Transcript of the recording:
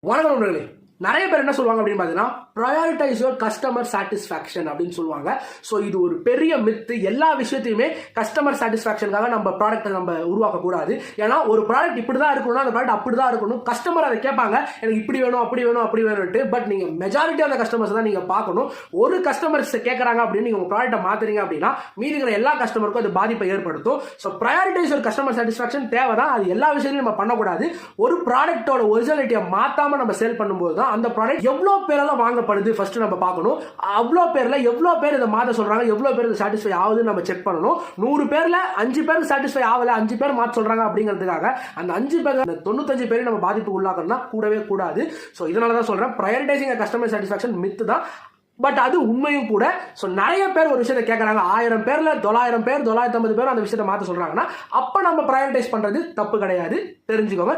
வணக்கம் நண்பர்களே. நிறைய பேர் என்ன சொல்லுவாங்க அப்படின்னு பார்த்தீங்கன்னா ப்ரையாரிட்டைஸ் யுவர் கஸ்டமர் சாட்டிஸ்ஃபேக்ஷன் அப்படின்னு சொல்லுவாங்க. ஸோ இது ஒரு பெரிய மித்து. எல்லா விஷயத்தையுமே கஸ்டமர் சாட்டிஸ்ஃபேக்ஷனுக்காக நம்ம ப்ராடக்ட்டை நம்ம உருவாக்கக்கூடாது. ஏன்னா ஒரு ப்ராடக்ட் இப்படி தான் இருக்கணும், அந்த ப்ராடக்ட் அப்படி தான் இருக்கணும். கஸ்டமர் அதை கேட்பாங்க, எனக்கு இப்படி வேணும் அப்படி வேணும் அப்படி வேணும்ட்டு. பட் நீங்கள் மெஜாரிட்டி ஆஃப் கஸ்டமர்ஸ் தான் நீங்கள் பார்க்கணும். ஒரு கஸ்டமர்ஸ் கேட்குறாங்க அப்படின்னு நீங்கள் உங்கள் ப்ராடக்ட்டை மாற்றுறீங்க அப்படின்னா மீதி இருக்கிற எல்லா கஸ்டமருக்கும் அது பாதிப்பை ஏற்படுத்தும். So prioritise your customer satisfaction தேவை தான். அது எல்லா விஷயத்தையும் நம்ம பண்ணக்கூடாது. ஒரு ப்ராடக்ட்டோட ஒரிஜினாலிட்டியை மாற்றாமல் நம்ம சேல் பண்ணும்போது தான் அந்த ப்ராடக்ட் எவ்வளோ பேரால வாங்கப்படுது ஃபர்ஸ்ட் நம்ம பார்க்கணும். அவ்வளோ பேர்ல எவ்வளோ பேர் இதை மாற்ற சொல்றாங்க, எவ்வளோ பேர் சாட்டிஸ்ஃபை ஆகுதுன்னு நம்ம செக் பண்ணணும். 100 பேர்ல 5 பேர் சாட்டிஸ்ஃபை ஆகல, 5 பேர் மாற்ற சொல்றாங்க அப்படிங்கிறதுக்காக அந்த 5 பேர் 95 பேரை நம்ம பாதிப்பு உள்ளாக்கணும்னா கூடவே கூடாது. ஸோ இதனால தான் சொல்றேன், ப்ரையாரிட்டைசிங் கஸ்டமர் சாட்டிஸ்ஃபேக்ஷன் மித்து தான். பட் அது உண்மையும் கூட. ஸோ நிறைய பேர் ஒரு விஷயத்தை கேட்கறாங்க, 1000 பேர்ல 900 பேர் 950 பேர் அந்த விஷயத்தை மாற்ற சொல்றாங்கன்னா அப்ப நம்ம ப்ரையாரிட்டைஸ் பண்றது தப்பு கிடையாது, தெரிஞ்சுக்கோங்க.